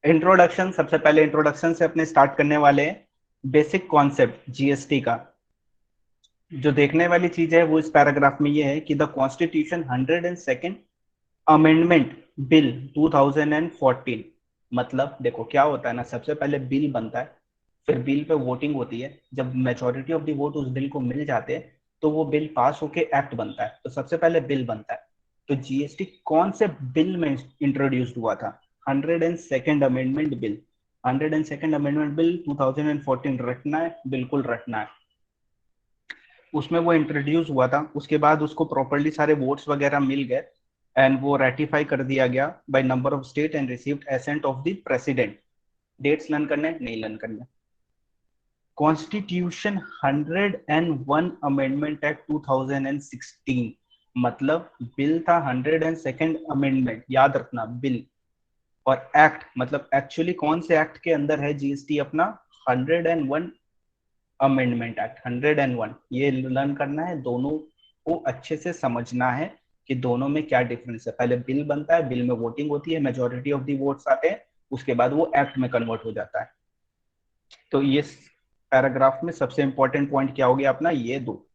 Introduction, सबसे पहले introduction से अपने स्टार्ट करने वाले हैं। बेसिक कॉन्सेप्ट जीएसटी का जो देखने वाली चीज है वो इस पैराग्राफ में ये है कि the constitution 102nd amendment bill 2014, मतलब देखो क्या होता है ना, सबसे पहले बिल बनता है, फिर बिल पे वोटिंग होती है, जब मेजोरिटी ऑफ द वोट उस बिल को मिल जाते हैं तो वो बिल पास होके एक्ट बनता है। तो सबसे पहले बिल बनता है। तो जीएसटी कौन से बिल में इंट्रोड्यूस्ड हुआ था? 102nd amendment bill. 102nd amendment bill 2014 रटना है, बिल्कुल रटना है। उसमें वो इंट्रोड्यूस हुआ था, उसके बाद उसको प्रॉपरली सारे वोट्स वगैरह मिल गए एंड वो रेटिफाई कर दिया गया by number of state and received assent of the president. Dates learn करने नहीं लर्न करने। कॉन्स्टिट्यूशन 101 अमेंडमेंट एक्ट 2016, मतलब बिल था 102nd अमेंडमेंट, याद रखना बिल। और एक्ट मतलब एक्चुअली कौन से एक्ट के अंदर है जीएसटी अपना? 101 अमेंडमेंट एक्ट, 101, ये लर्न करना है, दोनों को अच्छे से समझना है कि दोनों में क्या डिफरेंस है। पहले बिल बनता है, बिल में वोटिंग होती है, मेजोरिटी ऑफ दी वोट्स आते हैं, उसके बाद वो एक्ट में कन्वर्ट हो जाता है। तो ये पैराग्राफ में सबसे इंपॉर्टेंट पॉइंट क्या हो गया अपना? ये दो।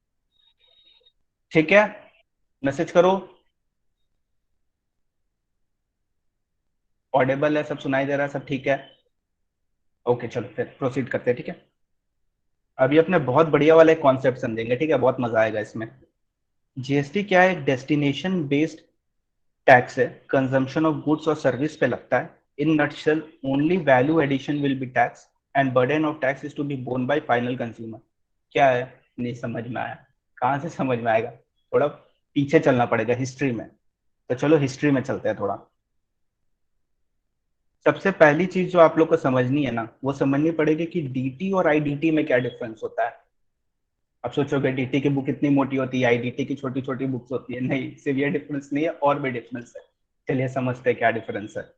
ठीक है, मैसेज करो। ऑडिबल है, सब सुनाई दे रहा है, सब ठीक है? ओके चलो फिर प्रोसीड करते हैं। ठीक है, अभी अपने बहुत बढ़िया वाले कॉन्सेप्ट समझेंगे, ठीक है, बहुत मजा आएगा इसमें। जीएसटी क्या है? डेस्टिनेशन बेस्ड टैक्स है, कंजम्पशन ऑफ गुड्स और सर्विस पे लगता है। In nutshell only value addition will be tax and burden of tax is to be borne by final consumer. क्या है? नहीं समझ में आया? कहाँ से समझ में आएगा? थोड़ा पीछे चलना पड़ेगा हिस्ट्री में। तो चलो हिस्ट्री में चलते हैं थोड़ा। सबसे पहली चीज जो आप लोग को समझनी है ना, वो समझनी पड़ेगी कि डीटी और आईडीटी में क्या डिफरेंस होता है। अब सोचोगे डीटी की बुक इतनी मोटी होती है, आईडीटी की छोटी छोटी बुक्स होती है, नहीं, सिर्फ ये डिफरेंस नहीं है, और भी डिफरेंस है। चलिए समझते हैं क्या डिफरेंस है।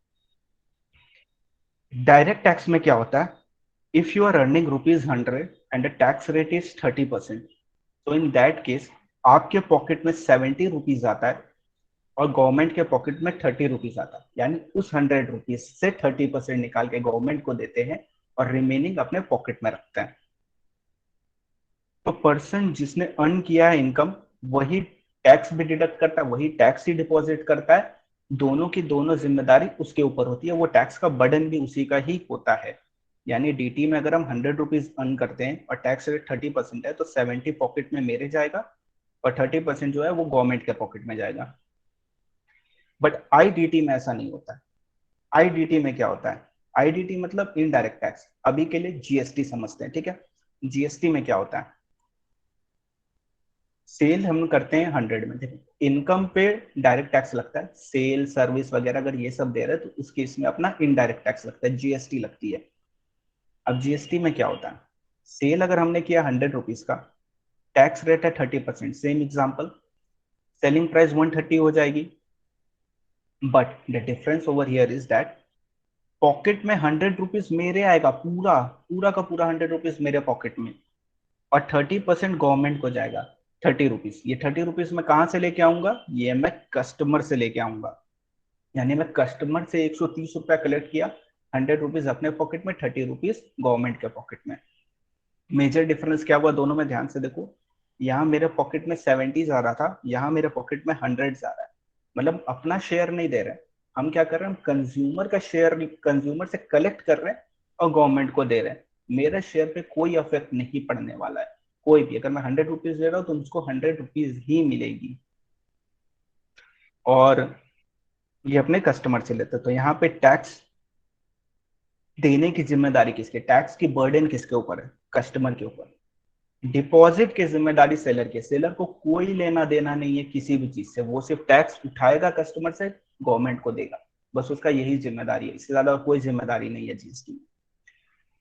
डायरेक्ट टैक्स में क्या होता है? If you are earning ₹100 and the tax rate is 30%, तो इन दैट केस आपके पॉकेट में ₹70 आता है और गवर्नमेंट के पॉकेट में ₹30 आता है, यानी उस ₹100 से 30% निकाल के गवर्नमेंट को देते हैं और रिमेनिंग अपने पॉकेट में रखते हैं। तो पर्सन जिसने अर्न किया है इनकम, वही टैक्स भी डिडक्ट करता है, वही टैक्स ही डिपॉजिट करता है। दोनों की दोनों जिम्मेदारी उसके ऊपर होती है, वो टैक्स का बर्डन भी उसी का ही होता है। यानी डीटी में अगर हम ₹100 अर्न करते हैं और टैक्स रेट 30% है, तो 70 पॉकेट में मेरे जाएगा और 30% जो है वो गवर्नमेंट के पॉकेट में जाएगा। बट आईडीटी में ऐसा नहीं होता है। आईडीटी में क्या होता है? आईडीटी मतलब इनडायरेक्ट टैक्स। अभी के लिए जीएसटी समझते हैं, ठीक है। जीएसटी में क्या होता है? सेल हम करते हैं 100 में, देखो इनकम पे डायरेक्ट टैक्स लगता है, सेल सर्विस वगैरह अगर ये सब दे रहे हैं तो उस केस में अपना इनडायरेक्ट टैक्स लगता है, जीएसटी लगती है। अब जीएसटी में क्या होता है? सेल अगर हमने किया ₹100 का, टैक्स रेट है 30%, सेम एग्जाम्पल, सेलिंग प्राइस 130 हो जाएगी। But the difference over here is that pocket में ₹100 मेरे आएगा, पूरा पूरा का पूरा ₹100 मेरे पॉकेट में, और 30% गवर्नमेंट को जाएगा। ₹30, ये ₹30 मैं कहाँ से लेके आऊंगा? ये मैं कस्टमर से लेके आऊंगा। यानी मैं कस्टमर से ₹130 कलेक्ट किया, ₹100 अपने पॉकेट में, ₹30 गवर्नमेंट के पॉकेट में। मेजर डिफरेंस क्या हुआ दोनों में? ध्यान से देखो, यहाँ मेरे पॉकेट में 70 आ रहा था, यहाँ मेरे पॉकेट में 100 आ रहा है। मतलब अपना शेयर नहीं दे रहे, हम क्या कर रहे हैं? हम कंज्यूमर का शेयर कंज्यूमर से कलेक्ट कर रहे हैं और गवर्नमेंट को दे रहे हैं। मेरे शेयर पे कोई इफेक्ट नहीं पड़ने वाला है। कोई भी, अगर मैं ₹100 दे रहा हूँ तो मुझको ₹100 ही मिलेगी। और ये अपने कस्टमर से लेते हैं। तो यहाँ पे टैक्स देने की जिम्मेदारी किसकी? टैक्स की बर्डन किसके ऊपर है? कस्टमर के ऊपर। डिपॉजिट की जिम्मेदारी सेलर की। सेलर को कोई लेना देना नहीं है किसी भी चीज से, वो सिर्फ टैक्स उठाएगा कस्टमर से, गवर्नमेंट को देगा, बस उसका यही जिम्मेदारी है, इससे ज्यादा कोई जिम्मेदारी नहीं है जीएसटी में।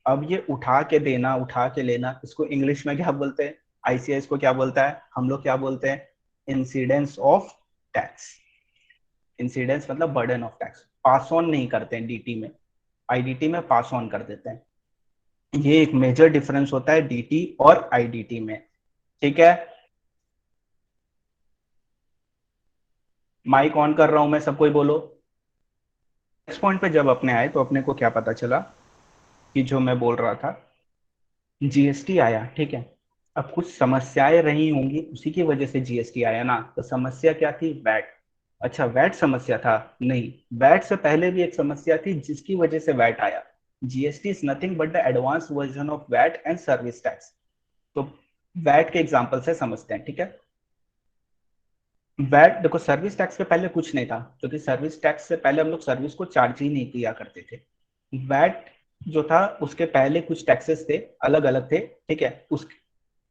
अब ये उठा के देना, उठा के लेना, इसको इंग्लिश में क्या बोलते हैं? आईसीआई को क्या बोलता है, हम लोग क्या बोलते हैं? Incidence of tax. इंसिडेंस मतलब burden of tax. Pass on नहीं करते हैं डीटी में, आईडीटी में पास ऑन कर देते हैं। ये एक मेजर डिफरेंस होता है डीटी और आईडीटी में। ठीक है, माइक ऑन कर रहा हूं मैं, सब कोई बोलो। नेक्स्ट पॉइंट पे जब अपने आए तो अपने को क्या पता चला कि जो मैं बोल रहा था जीएसटी आया, ठीक है। अब कुछ समस्याएं रही होंगी, उसी की वजह से जीएसटी आया ना। तो समस्या क्या थी? वैट। अच्छा, वैट समस्या था? नहीं, वैट से पहले भी एक समस्या थी जिसकी वजह से वैट आया। GST is nothing but the advance version of VAT and service tax. तो वैट के एग्जांपल से समझते हैं, ठीक है। वैट देखो, सर्विस टैक्स के पहले कुछ नहीं था, क्योंकि सर्विस टैक्स से पहले हम लोग सर्विस को चार्ज ही नहीं किया करते थे। वैट जो था उसके पहले कुछ टैक्सेस थे, अलग अलग थे, ठीक है। उस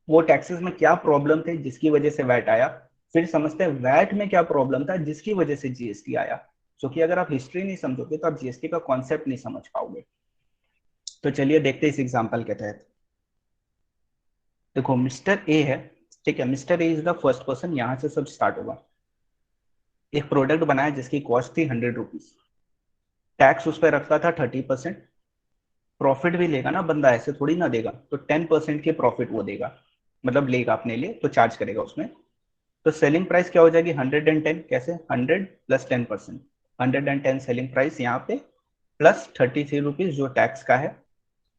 वो टैक्सेस में क्या प्रॉब्लम थे जिसकी वजह से वैट आया, फिर समझते हैं वैट में क्या प्रॉब्लम था जिसकी वजह से जीएसटी आया। क्योंकि अगर आप हिस्ट्री नहीं समझोगे तो आप जीएसटी का कॉन्सेप्ट नहीं समझ पाओगे। तो चलिए देखते हैं इस एग्जांपल के तहत। देखो, मिस्टर ए है, ठीक है। Mister A is the first person, यहां से सब स्टार्ट होगा। एक प्रोडक्ट बनाया जिसकी कॉस्ट थी 100 रुपीज। टैक्स उस पर रखता था 30%। प्रॉफिट भी लेगा ना बंदा, ऐसे थोड़ी ना देगा, तो 10% के प्रॉफिट वो देगा, मतलब लेगा अपने लिए, तो चार्ज करेगा उसमें। तो सेलिंग प्राइस क्या हो जाएगी? 110। कैसे? 100 प्लस 10%। 110 सेलिंग प्राइस यहाँ पे, प्लस 33 रुपीज जो टैक्स का है।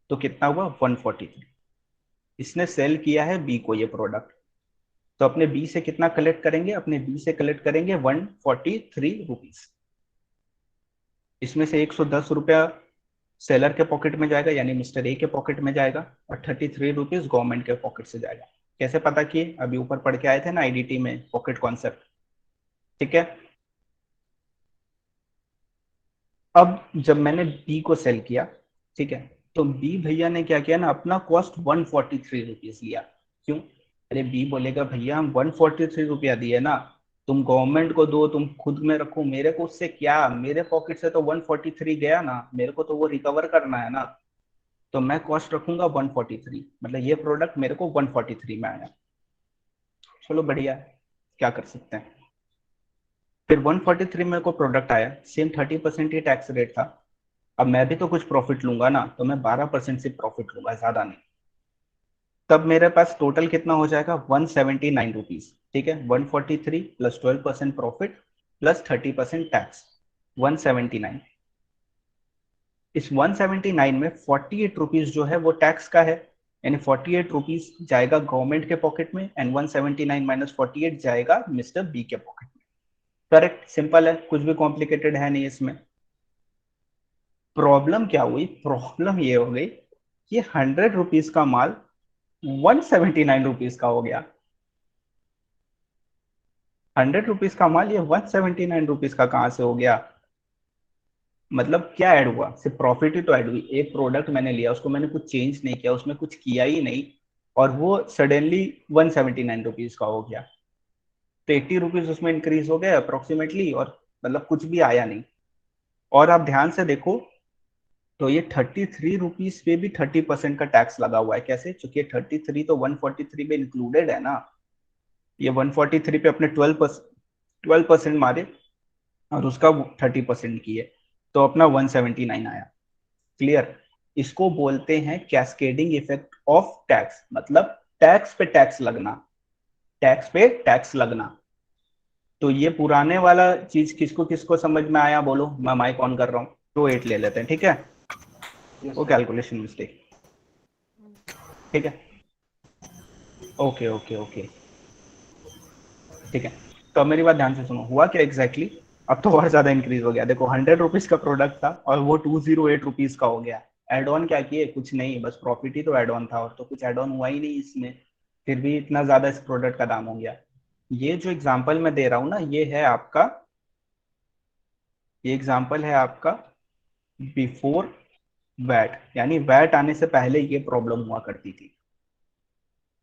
तो कितना हुआ? 143। इसने सेल किया है बी को ये प्रोडक्ट। तो अपने बी से कितना कलेक्ट करेंगे? अपने बी से कलेक्ट करेंगे 143 रुपीज। इसमें से 110 रुपया सेलर के पॉकेट में जाएगा, यानी मिस्टर ए के पॉकेट में जाएगा, और 33 रुपीज गवर्नमेंट के पॉकेट से जाएगा। कैसे पता किए? अभी ऊपर पढ़ के आए थे ना आईडीटी में, पॉकेट कॉन्सेप्ट, ठीक है। अब जब मैंने बी को सेल किया, ठीक है, तो बी भैया ने क्या किया ना, अपना कॉस्ट 143 रुपीज लिया। क्यों? अरे बी बोलेगा भैया हम 143 रुपया दिए ना, तुम गवर्नमेंट को दो, तुम खुद में रखो, मेरे को उससे क्या, मेरे पॉकेट से तो 143 गया ना, मेरे को तो वो रिकवर करना है ना। तो मैं कॉस्ट रखूंगा 143, मतलब ये प्रोडक्ट मेरे को 143 में आया। चलो बढ़िया है, क्या कर सकते हैं। फिर 143 में को प्रोडक्ट आया, सेम 30% ही टैक्स रेट था। अब मैं भी तो कुछ प्रॉफिट लूंगा ना, तो मैं 12% से प्रॉफिट लूंगा, ज्यादा नहीं। तब मेरे पास टोटल कितना हो जाएगा? 179 रुपीज, ठीक है। 143 प्लस 12% प्रॉफिट प्लस 30% टैक्स, 179। इस 179 में 48 रुपीज जो है वो टैक्स का है, यानी 48 रुपीज जाएगा गवर्नमेंट के पॉकेट में, एंड 179 माइनस 48 जाएगा मिस्टर बी के पॉकेट में। करेक्ट, सिंपल है, कुछ भी कॉम्प्लिकेटेड है नहीं इसमें। प्रॉब्लम क्या हुई? प्रॉब्लम ये हो गई कि 100 रुपीज का माल 179 रुपीज का हो गया। 100 रुपीज का माल ये 179 रुपीज का कहां से हो गया? मतलब क्या ऐड हुआ? सिर्फ प्रॉफिट ही तो ऐड हुई। एक प्रोडक्ट मैंने लिया, उसको मैंने कुछ चेंज नहीं किया, उसमें कुछ किया ही नहीं, और वो सडनली 179 रुपीज का हो गया। तो 80 रुपीज उसमें इंक्रीज हो गया अप्रोक्सीमेटली, और मतलब कुछ भी आया नहीं। और आप ध्यान से देखो तो ये 33 रुपीज पे भी 30% का टैक्स लगा हुआ है। कैसे? चूंकि 33 तो 143 में इंक्लूडेड है ना, ये 143 पे अपने 12% मारे, और उसका 30% किए, तो अपना 179 आया। क्लियर? इसको बोलते हैं कैस्केडिंग इफेक्ट ऑफ टैक्स, मतलब टैक्स पे टैक्स लगना, टैक्स पे टैक्स लगना। तो ये पुराने वाला चीज किसको किसको समझ में आया बोलो? मैं माइक ऑन कर रहा हूँ। तो 8 ले लेते हैं, ठीक है। वो कैलकुलेशन मिस्टेक, ठीक है। ओके ओके ओके, ठीक है। तो अब मेरी बात ध्यान से सुनो, हुआ क्या एग्जैक्टली exactly? अब तो और ज्यादा इंक्रीज हो गया। देखो 100 रुपीज का प्रोडक्ट था और वो 208 रुपीज का हो गया। एड ऑन क्या किए? कुछ नहीं, बस प्रॉफिट ही तो एड ऑन था, और तो कुछ एड ऑन हुआ ही नहीं इसमें। फिर भी इतना ज्यादा इस प्रोडक्ट का दाम हो गया। ये जो एग्जाम्पल मैं दे रहा हूँ ना, ये एग्जाम्पल है आपका बिफोर वैट, यानी वैट आने से पहले ये प्रॉब्लम हुआ करती थी।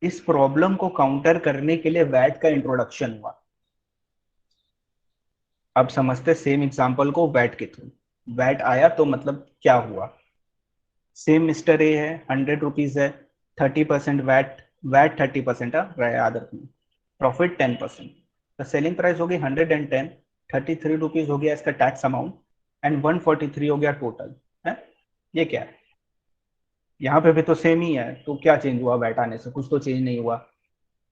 इस प्रॉब्लम को काउंटर करने के लिए वैट का इंट्रोडक्शन हुआ। अब समझते सेम एग्जांपल को वैट के थ्रू। वैट आया तो मतलब क्या हुआ? सेम मिस्टर ए है, 100 रुपीज है, 30% वैट, वैट 30% याद रखना, प्रॉफिट 10%। तो सेलिंग प्राइस होगी 110, 33 रुपीज हो गया इसका टैक्स अमाउंट, एंड 143 हो गया टोटल है। ये क्या है? यहाँ पे भी तो सेम ही है, तो क्या चेंज हुआ वैट आने से? कुछ तो चेंज नहीं हुआ।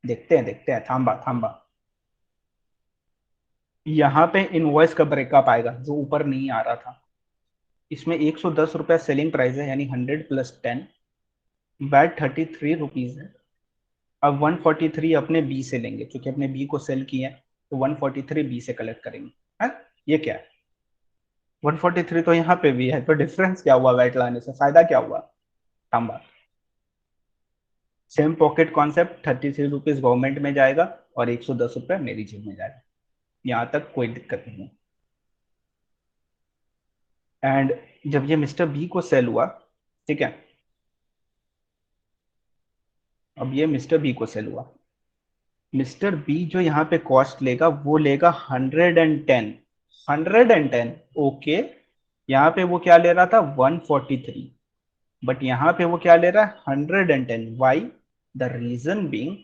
देखते हैं, थाम्बा थाम्बा। यहाँ पे इनवॉइस का ब्रेकअप आएगा जो ऊपर नहीं आ रहा था। इसमें 110 रुपया सेलिंग प्राइस है, यानी 100 प्लस 10, वैट 33 रुपीज है। अब 143 अपने बी से लेंगे, क्योंकि अपने बी को सेल किया है, तो 143 बी से कलेक्ट करेंगे। है ये क्या है? 143 तो यहाँ पे भी है, तो डिफरेंस क्या हुआ? वैट लाने से फायदा क्या हुआ? तांबा। Same pocket concept, 33 rupees government में जाएगा और 110 रुपया मेरी जेब में जाएगा। यहाँ तक कोई दिक्कत नहीं है। एंड जब ये मिस्टर बी को सेल हुआ, ठीक है, अब ये मिस्टर बी को सेल हुआ, मिस्टर बी जो यहाँ पे कॉस्ट लेगा वो लेगा 110। 110, ओके। यहाँ पे वो क्या ले रहा था? 143। बट यहाँ पे वो क्या ले रहा है? 110। वाई? द रीजन बीइंग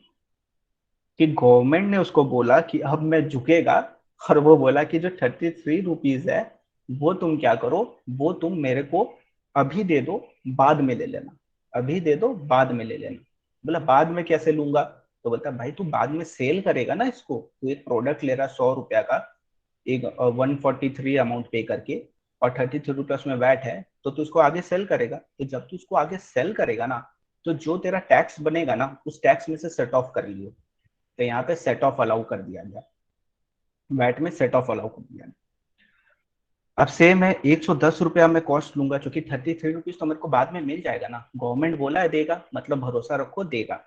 कि गवर्नमेंट ने उसको बोला कि अब मैं झुकेगा, और वो बोला कि जो 33 रुपीज है वो तुम क्या करो, वो तुम मेरे को अभी दे दो, बाद में ले लेना। अभी दे दो, बाद में ले लेना। बोला बाद में कैसे लूंगा? तो बोलता भाई तू बाद में सेल करेगा ना इसको, तू एक प्रोडक्ट ले रहा 100 रुपया का, एक 143 अमाउंट पे करके, और 33 रुपया उसमें वैट है, तो तू उसको आगे सेल करेगा। तो जब तू उसको आगे सेल करेगा ना, तो जो तेरा टैक्स बनेगा ना, उस टैक्स में से सेट ऑफ कर लियो। तो यहाँ पे सेट ऑफ अलाउ कर दिया गया, वैट में सेट ऑफ अलाउ कर दिया गया। अब सेम है, 110 रुपया मैं कॉस्ट लूंगा, क्योंकि 33 रुपीज तो मेरे को बाद में मिल जाएगा ना, गवर्नमेंट बोला है देगा, मतलब भरोसा रखो देगा।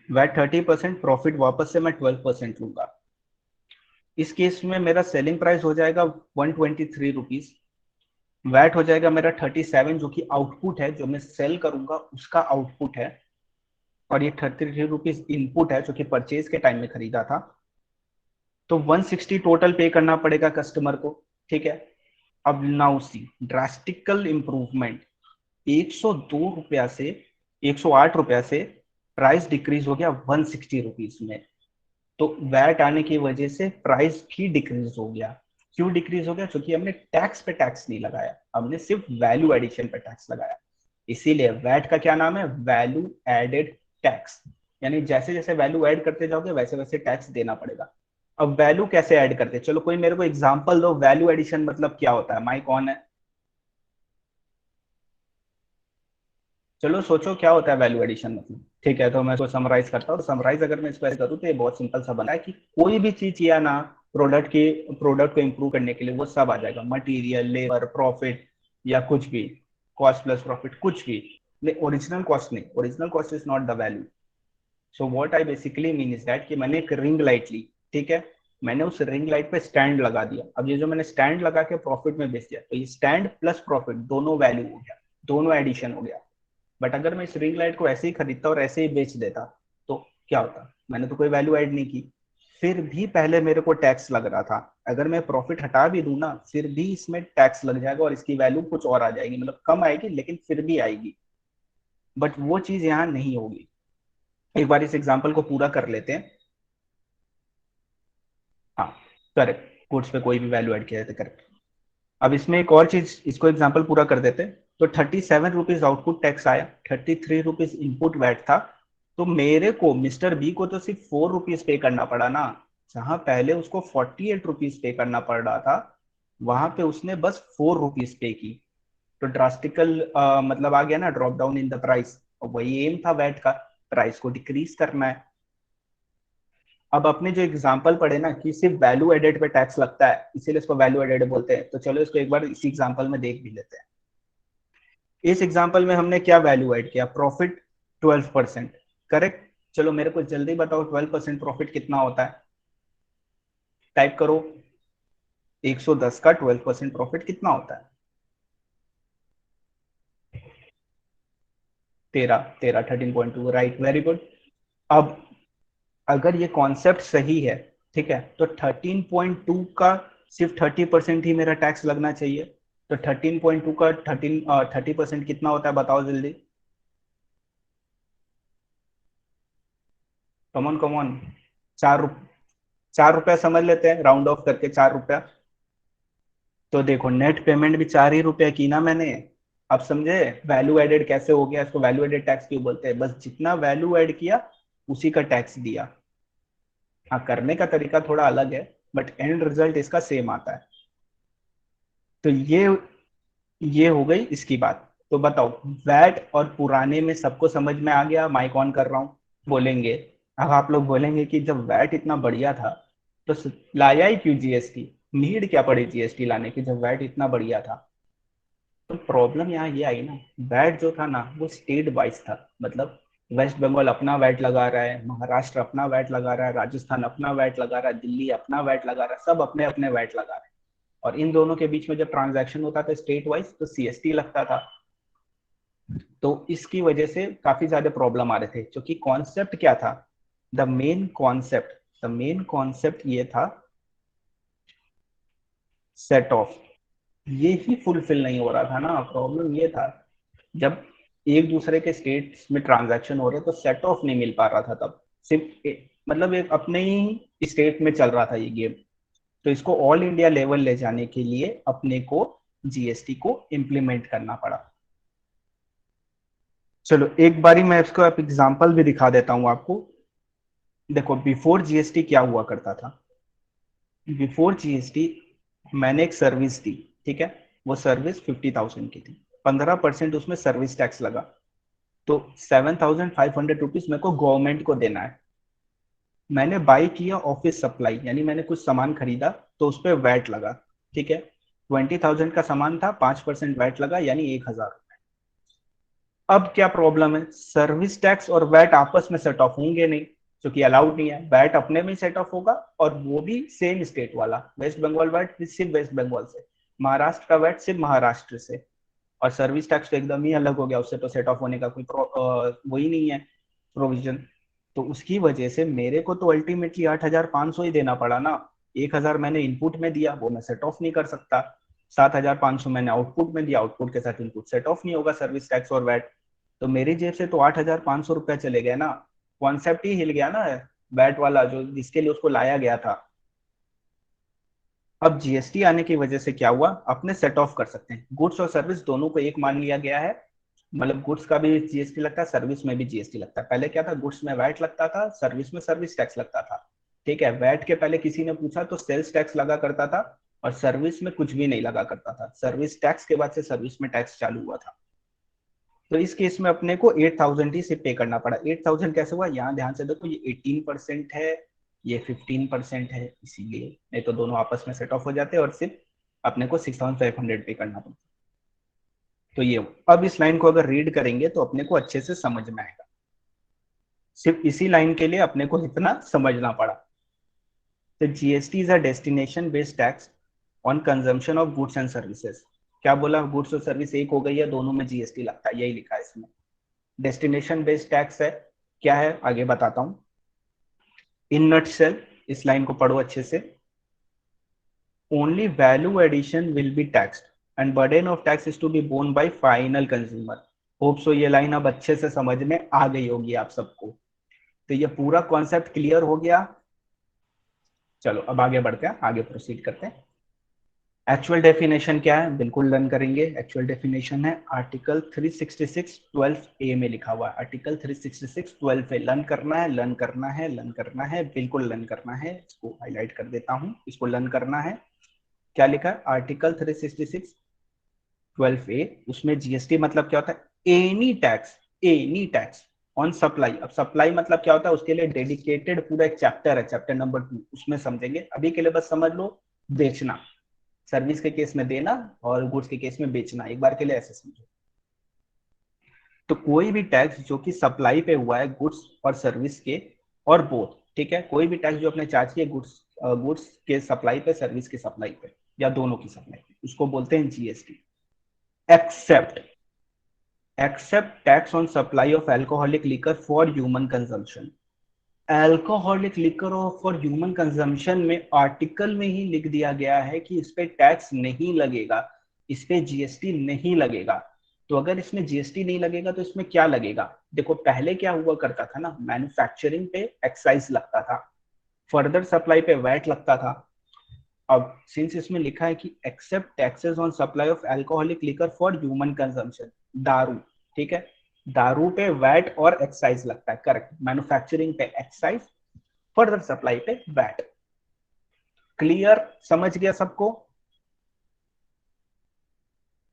वैट 30%, प्रॉफिट वापस से मैं 12% लूंगा। इस केस में मेरा सेलिंग प्राइस हो जाएगा 123 रुपीज, वैट हो जाएगा मेरा 37, जो कि आउटपुट है, जो मैं सेल करूंगा उसका आउटपुट है, और ये 33 रुपीज इनपुट है, जो कि परचेज के टाइम में खरीदा था। तो 160 टोटल पे करना पड़ेगा कस्टमर को, ठीक है। अब नाउ सी ड्रास्टिकल इंप्रूवमेंट, 102 रुपया से 108 रुपया से प्राइस डिक्रीज हो गया 160 रुपीज में। तो वैट आने की वजह से प्राइस भी डिक्रीज हो गया। क्यों डिक्रीज हो गया? क्योंकि हमने टैक्स पे टैक्स नहीं लगाया, हमने सिर्फ वैल्यू एडिशन पे टैक्स लगाया। इसीलिए वैट का क्या नाम है? Value added tax. यानी जैसे जैसे वैल्यू ऐड करते जाओगे वैसे वैसे टैक्स देना पड़ेगा। अब वैल्यू कैसे ऐड करते हैं? चलो कोई मेरे को एग्जांपल दो, वैल्यू एडिशन मतलब क्या होता है? माइक ऑन है, चलो सोचो क्या होता है वैल्यू एडिशन मतलब। ठीक है, तो मैं इसको समराइज करता हूँ। समराइज अगर मैं इसको ऐसे करूँ तो ये बहुत सिंपल सा बना है कि कोई भी चीज या ना, प्रोडक्ट को इंप्रूव करने के लिए वो सब आ जाएगा, मटेरियल, लेबर, प्रॉफिट, या कुछ भी, कॉस्ट प्लस प्रॉफिट, कुछ भी। ओरिजिनल कॉस्ट नहीं, original cost is not the value. So what I basically mean is that कि मैंने एक रिंग लाइट ली, ठीक है, मैंने उस रिंग लाइट पे स्टैंड लगा दिया। अब ये जो मैंने स्टैंड लगा के प्रॉफिट में बेच दिया, तो ये स्टैंड प्लस प्रॉफिट दोनों वैल्यू हो गया, दोनों एडिशन हो गया। बट अगर मैं इस रिंग लाइट को ऐसे ही खरीदता और ऐसे ही बेच देता, तो क्या होता? मैंने तो कोई वैल्यू ऐड नहीं की, फिर भी पहले मेरे को टैक्स लग रहा था। अगर मैं प्रॉफिट हटा भी दूं ना, फिर भी इसमें टैक्स लग जाएगा और इसकी वैल्यू कुछ और आ जाएगी, मतलब कम आएगी लेकिन फिर भी आएगी। बट वो चीज यहाँ नहीं होगी। एक बार इस एग्जाम्पल को पूरा कर लेते हैं। हाँ, करेक्ट, गुड्स पे कोई भी वैल्यू ऐड किया जाता है, करेक्ट। अब इसमें एक और चीज, इसको एग्जाम्पल पूरा कर देते हैं। तो 37 रुपीज आउटपुट टैक्स आया, 33 रुपीज इनपुट वैट था। तो मेरे को, मिस्टर बी को तो सिर्फ 4 रुपीज पे करना पड़ा ना। जहां पहले उसको 48 रुपीज पे करना पड़ रहा था, वहां पे उसने बस 4 रुपीज पे की। तो ड्रास्टिकल मतलब आ गया ना, drop down in the price. और वही एम था वैट का, प्राइस को डिक्रीज करना है। अब अपने जो एग्जांपल पढ़े ना कि सिर्फ वैल्यू एडेड पे टैक्स लगता है, इसीलिए इसको वैल्यू एडेड बोलते हैं, तो चलो इसको एक बार इसी एग्जांपल में देख भी लेते हैं। इस एग्जांपल में हमने क्या वैल्यू ऐड किया? Profit 12%, correct. चलो मेरे को जल्दी बताओ 12% प्रॉफिट कितना होता है? टाइप करो, 110 का 12% प्रॉफिट कितना होता है? 13 राइट, वेरी गुड। अब अगर ये कॉन्सेप्ट सही है, ठीक है, तो 13.2 का सिर्फ 30% ही मेरा टैक्स लगना चाहिए। तो 13.2 का 30% कितना होता है? बताओ जल्दी। कमॉन कमॉन, 4 रुपया समझ लेते हैं, राउंड ऑफ करके 4 रुपया। तो देखो नेट पेमेंट भी 4 ही रुपया की ना मैंने। अब समझे वैल्यू एडेड कैसे हो गया? इसको वैल्यू एडेड टैक्स क्यों बोलते हैं? बस जितना वैल्यू ऐड किया उसी का टैक्स दिया। हाँ, करने का तरीका थोड़ा अलग है, बट एंड रिजल्ट इसका सेम आता है। तो ये हो गई इसकी बात। तो बताओ, वैट और पुराने में सबको समझ में आ गया? माइक ऑन कर रहा हूँ, बोलेंगे। अब आप लोग बोलेंगे कि जब वैट इतना बढ़िया था तो लाया ही क्यों जीएसटी? नीड क्या पड़ी जीएसटी लाने की जब वैट इतना बढ़िया था? तो प्रॉब्लम यहाँ ये आई ना, वैट जो था ना वो स्टेट वाइज था। मतलब वेस्ट बंगाल अपना वैट लगा रहा है, महाराष्ट्र अपना वैट लगा रहा है, राजस्थान अपना वैट लगा रहा है, दिल्ली अपना वैट लगा रहा है, सब अपने अपने वैट लगा रहे हैं। और इन दोनों के बीच में जब ट्रांजैक्शन होता था स्टेट वाइज तो सीएसटी लगता था। तो इसकी वजह से काफी ज्यादा प्रॉब्लम आ रहे थे, क्योंकि कॉन्सेप्ट क्या था? द मेन कॉन्सेप्ट ये था, सेट ऑफ। ये ही फुलफिल नहीं हो रहा था ना। प्रॉब्लम ये था, जब एक दूसरे के स्टेट्स में ट्रांजैक्शन हो रहे तो सेट ऑफ नहीं मिल पा रहा था तब। सिर्फ मतलब एक अपने ही स्टेट में चल रहा था ये गेम। तो इसको ऑल इंडिया लेवल ले जाने के लिए अपने को जीएसटी को इम्प्लीमेंट करना पड़ा। चलो एक बारी मैं इसको आप एग्जांपल भी दिखा देता हूँ आपको। देखो, बिफोर जीएसटी क्या हुआ करता था? बिफोर जीएसटी मैंने एक सर्विस दी, ठीक है? वो सर्विस 50,000 की थी, 15% उसमें सर्विस टैक्स लगा। तो 7,500 रुपीज मेरे को गवर्नमेंट को देना है। मैंने बाई किया ऑफिस सप्लाई, यानी मैंने कुछ सामान खरीदा, तो उस पर वैट लगा, ठीक है? 20,000 का सामान था, 5% वैट लगा, यानी 1,000। अब क्या प्रॉब्लम है? सर्विस टैक्स और वैट आपस में सेट ऑफ होंगे नहीं, क्योंकि अलाउड नहीं है। वैट अपने में सेट ऑफ होगा, और वो भी सेम स्टेट वाला। वेस्ट बंगाल वैट सिर्फ वेस्ट बंगाल से, महाराष्ट्र का वैट सिर्फ महाराष्ट्र से। और सर्विस टैक्स तो एकदम ही अलग हो गया, उससे तो सेट ऑफ होने का कोई वही नहीं है, प्रोविजन। तो उसकी वजह से मेरे को तो अल्टीमेटली 8,500 ही देना पड़ा ना। 1,000 मैंने इनपुट में दिया, वो मैं सेट ऑफ नहीं कर सकता। 7,500 मैंने आउटपुट में दिया, आउटपुट के साथ इनपुट सेट ऑफ नहीं होगा, सर्विस टैक्स और वैट। तो मेरी जेब से तो 8,500 रुपया चले गए ना। कॉन्सेप्ट ही हिल गया ना, वैट वाला जो जिसके लिए उसको लाया गया था। अब जीएसटी आने की वजह से क्या हुआ? अपने सेट ऑफ कर सकते हैं, गुड्स और सर्विस दोनों को एक मान लिया गया है। मतलब गुड्स का भी जीएसटी लगता है, सर्विस में भी जीएसटी लगता है। पहले क्या था? गुड्स में वैट लगता था, सर्विस में सर्विस टैक्स लगता था। ठीक है, वैट के पहले किसी ने पूछा तो सेल्स टैक्स लगा करता था, और सर्विस में कुछ भी नहीं लगा करता था। सर्विस टैक्स के बाद से सर्विस में टैक्स चालू हुआ था। तो इस केस में अपने को 8,000 ही सिर्फ पे करना पड़ा। 8,000 कैसे हुआ? यहाँ ध्यान से देखो, ये 18% है, ये 15% है, इसीलिए। नहीं तो दोनों आपस में सेट ऑफ हो जाते और सिर्फ अपने को 6,500 पे करना पड़ता। तो ये, अब इस लाइन को अगर रीड करेंगे तो अपने को अच्छे से समझ में आएगा। सिर्फ इसी लाइन के लिए अपने को इतना समझना पड़ा। तो GST is a destination based tax on consumption of goods and services. क्या बोला? गुड्स और सर्विस एक हो गई है, दोनों में जीएसटी लगता है, यही लिखा है इसमें। डेस्टिनेशन बेस्ड टैक्स है, क्या है आगे बताता हूं। इन नटसेल, इस लाइन को पढ़ो अच्छे से। Only value addition will be taxed and burden of tax is to be borne by final consumer. Hope so ये लाइन अब अच्छे से समझ में आ गई होगी आप सबको। तो ये पूरा कॉन्सेप्ट क्लियर हो गया। चलो अब आगे बढ़ते हैं, आगे प्रोसीड करते हैं। एक्चुअल डेफिनेशन क्या है, बिल्कुल लर्न करेंगे। एक्चुअल डेफिनेशन है आर्टिकल 366 12A में लिखा हुआ है। आर्टिकल 366 12A लर्न करना है, लर्न करना है, लर्न करना है, बिल्कुल लर्न करना है। इसको हाईलाइट कर देता हूं, इसको लर्न करना है। क्या लिखा है? आर्टिकल 366 12A, उसमें जीएसटी मतलब क्या होता है? Any tax on supply. अब सप्लाई मतलब क्या होता है, उसके लिए डेडिकेटेड पूरा एक चैप्टर है, चैप्टर नंबर 2, उसमें समझेंगे। अभी के लिए बस समझ लो, बेचना। सर्विस के केस में देना, और गुड्स के केस में बेचना, एक बार के लिए ऐसे समझो। तो कोई भी टैक्स जो कि सप्लाई पे हुआ है, गुड्स और सर्विस के, और बोथ, ठीक है? कोई भी टैक्स जो अपने चार्ज किए गुड्स गुड्स के सप्लाई पे, सर्विस के सप्लाई पे, या दोनों की सप्लाई पे, उसको बोलते हैं GST. Except except tax on supply of alcoholic liquor for human consumption. Alcoholic liquor for human consumption में आर्टिकल में ही लिख दिया गया है कि इस पे टैक्स नहीं लगेगा, इस पे जीएसटी नहीं लगेगा। तो अगर इसमें जीएसटी नहीं लगेगा तो इसमें क्या लगेगा? देखो, पहले क्या हुआ करता था ना, मैन्युफैक्चरिंग पे एक्साइज लगता था, फर्दर सप्लाई पे वैट लगता था। अब सिंस इसमें लिखा है कि except taxes on supply of alcoholic liquor for human consumption, दारू, ठीक है? दारू पे वैट और एक्साइज लगता है, करेक्ट। मैन्युफैक्चरिंग पे एक्साइज, फर्दर सप्लाई पे वैट। क्लियर? समझ गया सबको?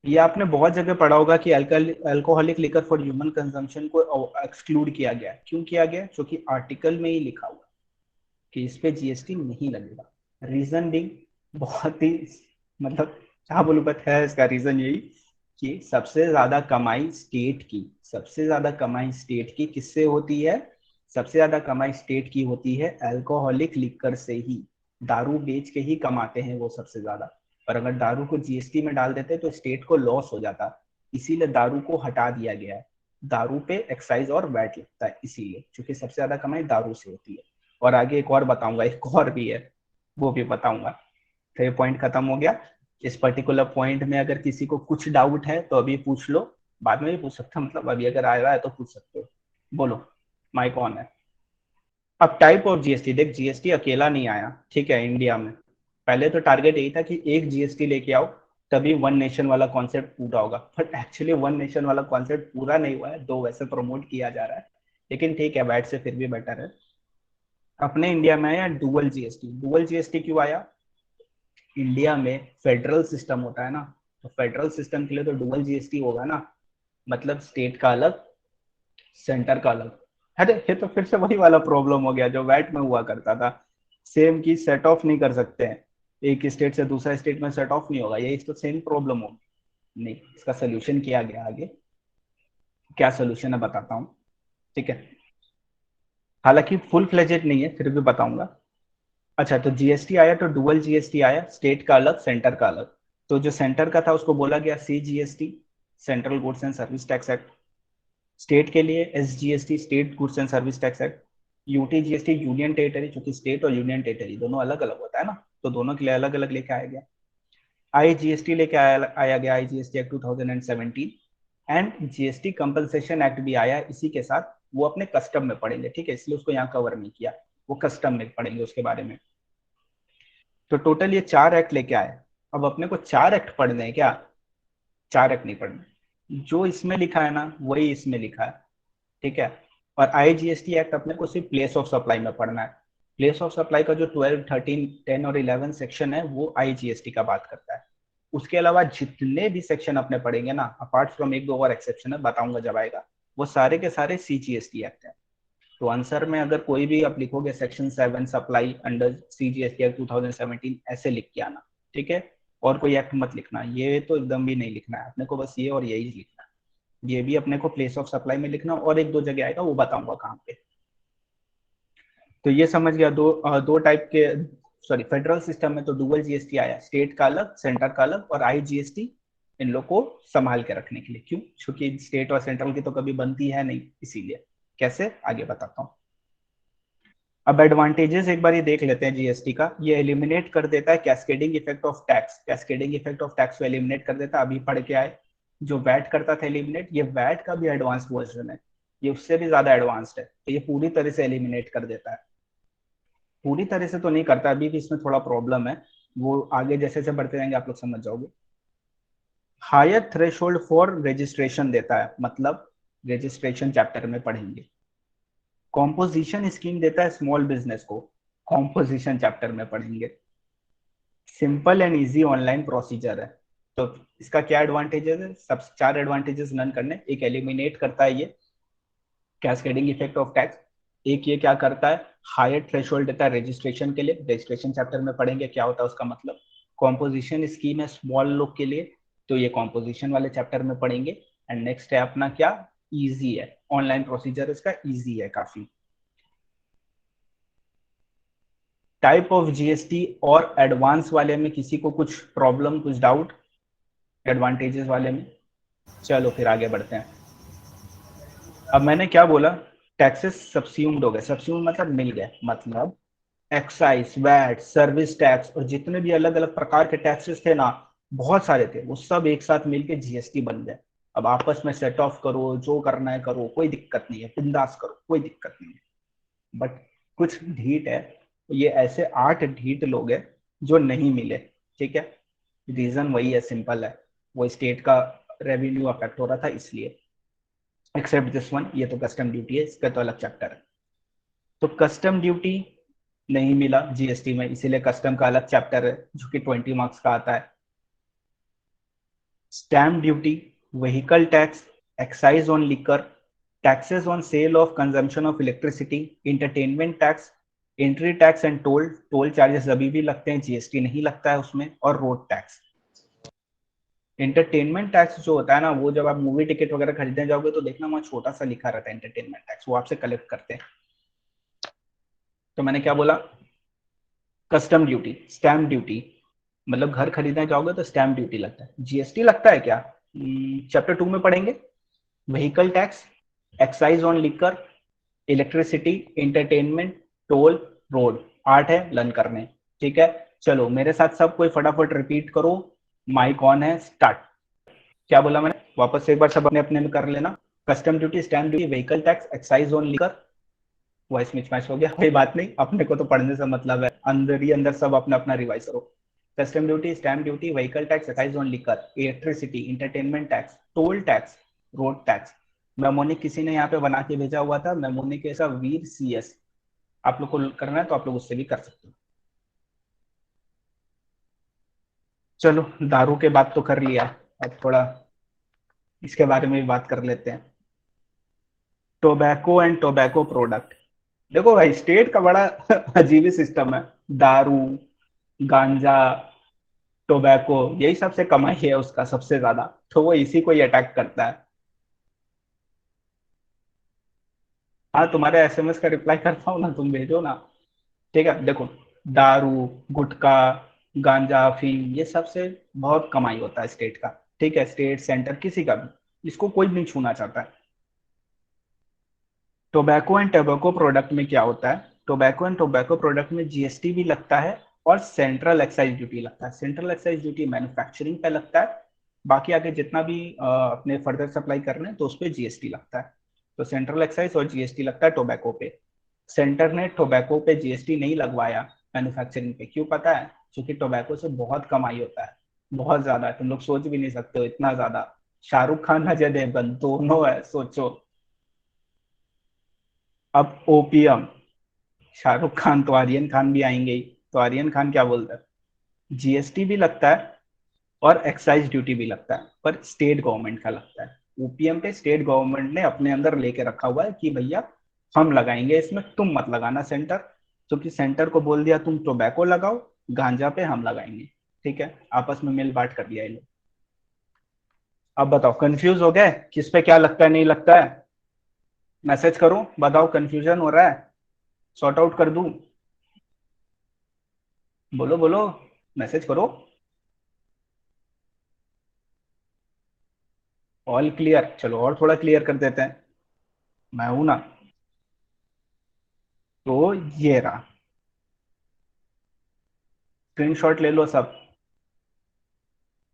ये आपने बहुत जगह पढ़ा होगा कि alcoholic liquor for human consumption को एक्सक्लूड किया गया है। क्यों किया गया? क्योंकि आर्टिकल में ही लिखा हुआ कि इस पे जीएसटी नहीं लगेगा। रीजन भी बहुत ही, मतलब क्या बोलूं, बट है इसका रीजन यही कि सबसे ज्यादा कमाई स्टेट की, सबसे ज्यादा कमाई स्टेट की किससे होती है? सबसे ज्यादा कमाई स्टेट की होती है अल्कोहलिक लिकर से ही। दारू बेच के ही कमाते हैं वो सबसे ज्यादा। और अगर दारू को जीएसटी में डाल देते तो स्टेट को लॉस हो जाता, इसीलिए दारू को हटा दिया गया है। दारू पे एक्साइज और वैट लगता है इसीलिए, क्योंकि सबसे ज्यादा कमाई दारू से होती है। और आगे एक और बताऊंगा, एक और भी है, वो भी बताऊंगा। तो ये पॉइंट खत्म हो गया। इस पर्टिकुलर पॉइंट में अगर किसी को कुछ डाउट है तो अभी पूछ लो, बाद में भी पूछ सकते हो, मतलब अभी अगर आ रहा है तो पूछ सकते हो। बोलो, माइक ऑन है। अब टाइप ऑफ जीएसटी देख, जीएसटी अकेला नहीं आया, ठीक है, इंडिया में। पहले तो टारगेट यही था कि एक जीएसटी लेके आओ, तभी वन नेशन वाला कॉन्सेप्ट पूरा होगा। बट एक्चुअली वन नेशन वाला कॉन्सेप्ट पूरा नहीं हुआ है, दो वैसे प्रमोट किया जा रहा है। लेकिन ठीक है, वैट से फिर भी बेटर है। अपने इंडिया में आया डुअल जीएसटी। डुअल जीएसटी क्यों आया? इंडिया में फेडरल सिस्टम होता है ना, तो फेडरल सिस्टम के लिए तो डुअल जीएसटी होगा ना। मतलब स्टेट का अलग, सेंटर का अलग। अरे ये तो फिर से वही वाला प्रॉब्लम हो गया जो वैट में हुआ करता था। सेम की सेट ऑफ नहीं कर सकते हैं, एक स्टेट से दूसरा स्टेट में सेट ऑफ नहीं होगा, यही तो सेम प्रॉब्लम होगी। नहीं, इसका सोल्यूशन किया गया आगे। क्या सोल्यूशन है बताता हूँ, ठीक है। हालांकि फुल फ्लेजेड नहीं है, फिर भी बताऊंगा। अच्छा, तो जीएसटी आया तो डुअल जीएसटी आया, स्टेट का अलग, सेंटर का अलग। तो जो सेंटर का था उसको बोला गया C GST, central goods and service tax act. State के लिए S GST, state goods and service tax act. UT GST, union territory, क्योंकि स्टेट और यूनियन टेरिटरी दोनों अलग अलग होता है ना, तो दोनों के लिए अलग अलग लेके आया गया। आई जीएसटी लेके आया गया, I GST act 2017। And GST compensation act भी आया इसी के साथ। वो अपने कस्टम में पढ़ेंगे, ठीक है, इसलिए उसको यहाँ कवर नहीं किया। वो कस्टम में पढ़ेंगे उसके बारे में। तो टोटल ये चार एक्ट लेके आए। अब अपने को चार एक्ट पढ़ने हैं क्या? चार एक्ट नहीं पढ़ने, जो इसमें लिखा है ना वही इसमें लिखा है, ठीक है। और आईजीएसटी एक्ट अपने को सिर्फ प्लेस ऑफ सप्लाई में पढ़ना है। प्लेस ऑफ सप्लाई का जो 12, 13, 10 और 11 सेक्शन है वो आईजीएसटी का बात करता है। उसके अलावा जितने भी सेक्शन अपने पढ़ेंगे ना, अपार्ट फ्रॉम एक दो और एक्सेप्शन है, बताऊंगा जब आएगा, वो सारे के सारे सीजीएसटी एक्ट है। तो आंसर में अगर कोई भी आप लिखोगे section 7 supply under CGST act 2017, ऐसे लिख के आना, ठीक है। और कोई एक्ट मत लिखना, ये तो एकदम भी नहीं लिखना है अपने को, बस ये और यही लिखना है। ये भी अपने को प्लेस ऑफ सप्लाई में लिखना, और एक दो जगह आएगा वो बताऊंगा कहाँ पे। तो ये समझ गया, दो टाइप के। सॉरी, फेडरल सिस्टम में तो डुअल जीएसटी आया, स्टेट का अलग, सेंटर का अलग, और आई जीएसटी इन लोग को संभाल के रखने के लिए। क्यों? क्योंकि स्टेट और सेंट्रल की तो कभी बनती है नहीं, इसीलिए। कैसे, आगे बताता हूँ। अब एडवांटेजेस एक बार ये देख लेते हैं जीएसटी का। ये एलिमिनेट कर देता है cascading effect of tax. Cascading effect of tax को एलिमिनेट कर देता है, अभी पढ़ के आए। जो वैट करता था एलिमिनेट, ये वैट का भी एडवांस वर्जन है, ये उससे भी ज्यादा एडवांस्ड है, तो ये पूरी तरह से एलिमिनेट कर देता है। पूरी तरह से तो नहीं करता, अभी भी इसमें थोड़ा प्रॉब्लम है, वो आगे जैसे जैसे बढ़ते जाएंगे आप लोग समझ जाओगे। हायर थ्रेशोल्ड फॉर रजिस्ट्रेशन देता है, मतलब रजिस्ट्रेशन चैप्टर में पढ़ेंगे। कॉम्पोजिशन स्कीम देता है स्मॉल बिजनेस को, कॉम्पोजिशन चैप्टर में पढ़ेंगे। Simple and easy online procedure है। तो इसका क्या एडवांटेजेस है? सब चार एडवांटेजेस नन करने। एक, एलिमिनेट करता है ये कैस्केडिंग इफेक्ट ऑफ टैक्स। एक ये क्या करता है, हायर थ्रेशोल्ड देता है रजिस्ट्रेशन के लिए, रजिस्ट्रेशन चैप्टर में पढ़ेंगे क्या होता है उसका मतलब। कॉम्पोजिशन स्कीम है स्मॉल लोग के लिए, तो ये कॉम्पोजिशन वाले चैप्टर में पढ़ेंगे। एंड नेक्स्ट है अपना क्या, इजी है, ऑनलाइन प्रोसीजर इसका इजी है काफी। टाइप ऑफ जीएसटी और एडवांस वाले में किसी को कुछ प्रॉब्लम, कुछ डाउट एडवांटेजेस वाले में? चलो फिर आगे बढ़ते हैं। अब मैंने क्या बोला, टैक्सेस सब्स्यूम्ड हो गए। सब्स्यूम्ड मतलब मिल गए, मतलब एक्साइज, वैट, सर्विस टैक्स और जितने भी अलग अलग प्रकार के टैक्सेस थे ना, बहुत सारे थे, वो सब एक साथ मिलके जीएसटी बन गए। अब आपस में सेट ऑफ करो, जो करना है करो, कोई दिक्कत नहीं है, बिंदास करो, कोई दिक्कत नहीं है। बट कुछ ढीठ है, ये ऐसे 8 ढीठ लोग हैं जो नहीं मिले, ठीक है। रीजन वही है, सिंपल है, वो स्टेट का रेवेन्यू अफेक्ट हो रहा था इसलिए। एक्सेप्ट दिस वन, ये तो कस्टम ड्यूटी है, इसका तो अलग चैप्टर है। तो कस्टम ड्यूटी नहीं मिला जीएसटी में, इसीलिए कस्टम का अलग चैप्टर है जो कि 20 मार्क्स का आता है। Stamp duty, vehicle tax, excise on liquor, taxes on sale of consumption of electricity, entertainment tax, entry tax and told, toll charges अभी भी लगते हैं, जीएसटी नहीं लगता है उसमें, और रोड टैक्स। एंटरटेनमेंट टैक्स जो होता है ना, वो जब आप मूवी टिकट वगैरह खरीदने जाओगे तो देखना वहाँ छोटा सा लिखा रहता है एंटरटेनमेंट टैक्स, वो आपसे कलेक्ट करते हैं। तो मैंने क्या बोला, कस्टम ड्यूटी, स्टैम्प ड्यूटी, मतलब घर खरीदने जाओगे तो स्टैम्प ड्यूटी लगता है। जीएसटी लगता है क्या, चैप्टर 2 में पढ़ेंगे। Vehicle tax, excise on liquor, electricity, entertainment, toll, road, 8 है लर्न करने। ठीक है, चलो मेरे साथ सब कोई फटाफट रिपीट करो, माइक ऑन है, स्टार्ट। क्या बोला मैंने, वापस से एक बार सब अपने अपने में कर लेना। Custom duty, stamp duty, vehicle tax, excise on liquor, voice mismatch हो गया, कोई बात नहीं, अपने को तो पढ़ने से मतलब है, अंदर ही अंदर सब अपना अपना रिवाइज करो। Custom duty, stamp duty, vehicle tax, excise on liquor, electricity, entertainment tax, toll tax, road tax. Mnemonic किसी ने यहाँ पे बना के भेजा हुआ था, मेमोनिक ऐसा वीर CS, आप लोग को करना है तो आप लोग उससे भी कर सकते हो। चलो दारू के बात तो कर लिया, अब थोड़ा इसके बारे में भी बात कर लेते हैं। Tobacco and tobacco product. देखो भाई स्टेट का बड़ा अजीब ही सिस्टम है। दारू, गांजा, टोबैको, यही सबसे कमाई है उसका सबसे ज्यादा, तो वो इसी को ही अटैक करता है। हाँ तुम्हारे SMS का रिप्लाई करता हूँ ना, तुम भेजो ना। ठीक है देखो, दारू, गुटखा, गांजा, अफीम, ये सबसे बहुत कमाई होता है स्टेट का। ठीक है, स्टेट सेंटर किसी का भी, इसको कोई नहीं छूना चाहता है। टोबैको एंड टोबैको प्रोडक्ट में क्या होता है, टोबैको एंड टोबैको प्रोडक्ट में जीएसटी भी लगता है और सेंट्रल एक्साइज ड्यूटी लगता है। सेंट्रल एक्साइज ड्यूटी मैन्युफैक्चरिंग पे लगता है, बाकी आगे जितना भी अपने फर्दर सप्लाई कर रहे हैं तो उस पर जीएसटी लगता है। तो सेंट्रल एक्साइज और जीएसटी लगता है टोबैको पे। सेंटर ने टोबैको पे जीएसटी नहीं लगवाया मैन्युफैक्चरिंग पे, क्यों पता है, क्योंकि टोबैको से बहुत कमाई होता है, बहुत ज्यादा, तुम लोग सोच भी नहीं सकते हो इतना ज्यादा। शाहरुख खान, अजय देवगन दोनों है, सोचो। अब ओपीएम, शाहरुख खान तो आर्यन खान भी आएंगे ही, तो आर्यन खान क्या बोलता है, जीएसटी भी लगता है और एक्साइज ड्यूटी भी लगता है, पर स्टेट गवर्नमेंट का लगता है। ओपीएम पे स्टेट गवर्नमेंट ने अपने अंदर लेके रखा हुआ है कि भैया हम लगाएंगे इसमें, तुम मत लगाना सेंटर, क्योंकि सेंटर को बोल दिया तुम टोबैको लगाओ, गांजा पे हम लगाएंगे। ठीक है, आपस में मिल बांट कर लिया ये लोग। अब बताओ कंफ्यूज हो गए, किस पे क्या लगता है नहीं लगता है, मैसेज करो बताओ, कंफ्यूजन हो रहा है, सॉर्ट आउट कर दूं, बोलो बोलो, मैसेज करो। ऑल क्लियर, चलो और थोड़ा क्लियर कर देते हैं, मैं हूं ना। तो ये रहा, स्क्रीनशॉट ले लो सब।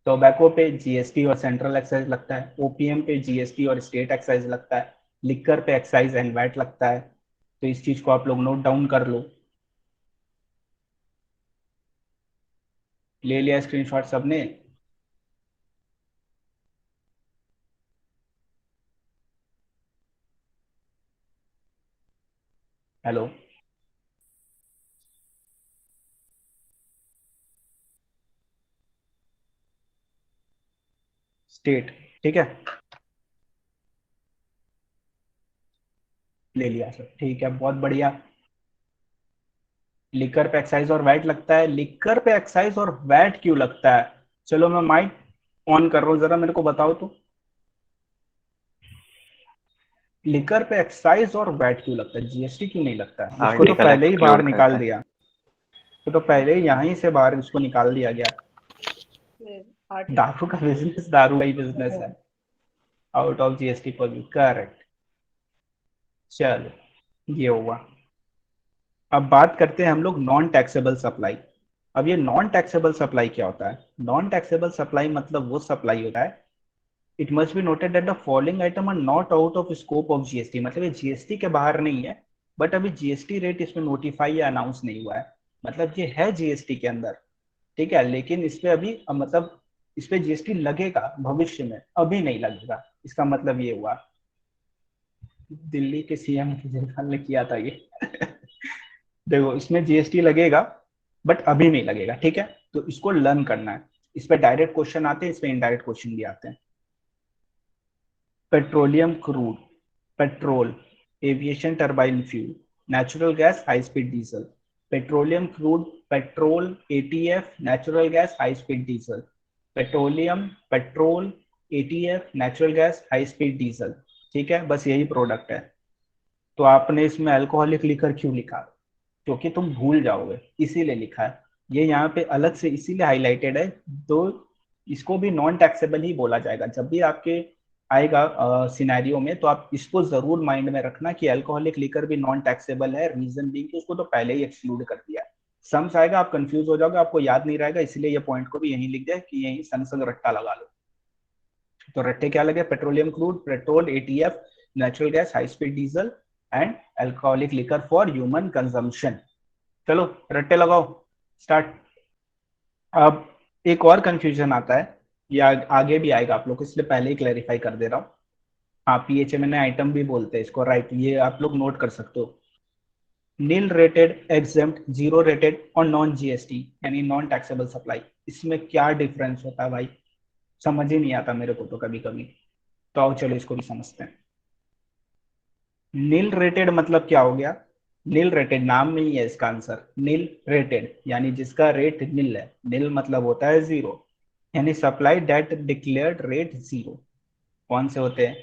टोबैको पे जीएसटी और सेंट्रल एक्साइज लगता है, ओपीएम पे जीएसटी और स्टेट एक्साइज लगता है, लिकर पे एक्साइज एंड वैट लगता है। तो इस चीज को आप लोग नोट डाउन कर लो। ले लिया स्क्रीनशॉट सबने। हेलो, स्टेट, ठीक है, ले लिया सब, ठीक है बहुत बढ़िया। लिकर पे एक्साइज और वैट लगता है, लिकर पे एक्साइज और वैट क्यों लगता है, चलो मैं माइक ऑन कर रहा हूँ, जरा मेरे को बताओ तो। लिकर पे एक्साइज और वैट क्यों लगता है, जीएसटी क्यों नहीं लगता है, इसको तो आरटी पहले कलेक्ट ही बाहर इंक्लूड करता निकाल है। दिया, तो पहले ही यहीं से बाहर इसको निकाल दिया गया। दारू का बिजनेस दारू का ही बिजनेस है, आउट ऑफ जीएसटी पॉल्यू, करेक्ट। चलो ये हुआ। अब बात करते हैं हम लोग नॉन टैक्सेबल सप्लाई। अब ये नॉन टैक्सेबल सप्लाई क्या होता है, नॉन टैक्सेबल सप्लाई मतलब वो सप्लाई होता है, it must be noted that the following item are not out of scope of GST, मतलब ये जीएसटी के बाहर नहीं है, बट अभी जीएसटी रेट इसमें नोटिफाई या अनाउंस नहीं हुआ है, मतलब ये है जीएसटी के अंदर। ठीक है, लेकिन इस पे अभी मतलब इस पे जीएसटी लगेगा भविष्य में, अभी नहीं लगेगा, इसका मतलब ये हुआ। दिल्ली के सीएम केजरीवाल ने किया था ये देखो इसमें जीएसटी लगेगा, बट अभी नहीं लगेगा, ठीक है, तो इसको लर्न करना है। इस पे डायरेक्ट क्वेश्चन आते हैं, इस पे इनडायरेक्ट क्वेश्चन भी आते हैं। Petroleum crude, petrol, aviation turbine fuel, natural gas, high speed diesel. Petroleum crude, petrol, ETF, natural gas, high speed diesel. Petroleum, petrol, ETF, natural gas, high speed diesel. ठीक है, बस यही प्रोडक्ट है। तो आपने इसमें अल्कोहलिक लिकर क्यों लिखा? क्योंकि तुम भूल जाओगे, इसीलिए लिखा है। ये यहाँ पे अलग से इसीलिए हाईलाइटेड है। तो इसको भी नॉन टैक्सेबल ही बोला जाएगा जब भी आपके आएगा सिनेरियो में, तो आप इसको जरूर माइंड में रखना कि अल्कोहलिक लिकर भी नॉन टैक्सेबल है। रीजन भी कि उसको तो पहले ही एक्सक्लूड कर दिया। सम्स आएगा, आप कंफ्यूज हो जाओगे, आपको याद नहीं रहेगा, इसलिए ये पॉइंट को भी यहीं लिख दिया कि यहीं संग संग रट्टा लगा लो। तो रट्टे क्या लगे? Petroleum crude, petrol, ETF, natural gas, high speed diesel and alcoholic liquor for human consumption. चलो रट्टे लगाओ, स्टार्ट। अब एक और कंफ्यूजन आता है, या आगे भी आएगा आप लोग को, इसलिए पहले ही क्लैरिफाई कर दे रहा हूँ। हाँ, पीएचएमएन आइटम भी बोलते हैं इसको, राइट, ये आप लोग नोट कर सकते हो। Nil rated, exempt, zero rated और नॉन जीएसटी यानी नॉन टैक्सेबल सप्लाई, इसमें क्या डिफरेंस होता है भाई? समझ ही नहीं आता मेरे को तो कभी कभी। तो आओ चलो इसको भी समझते हैं। नील रेटेड मतलब क्या हो गया? नील रेटेड नाम में ही है इसका आंसर। नील रेटेड यानी जिसका रेट नील है। नील मतलब होता है जीरो, यानी supply that declared rate zero. कौन से होते हैं?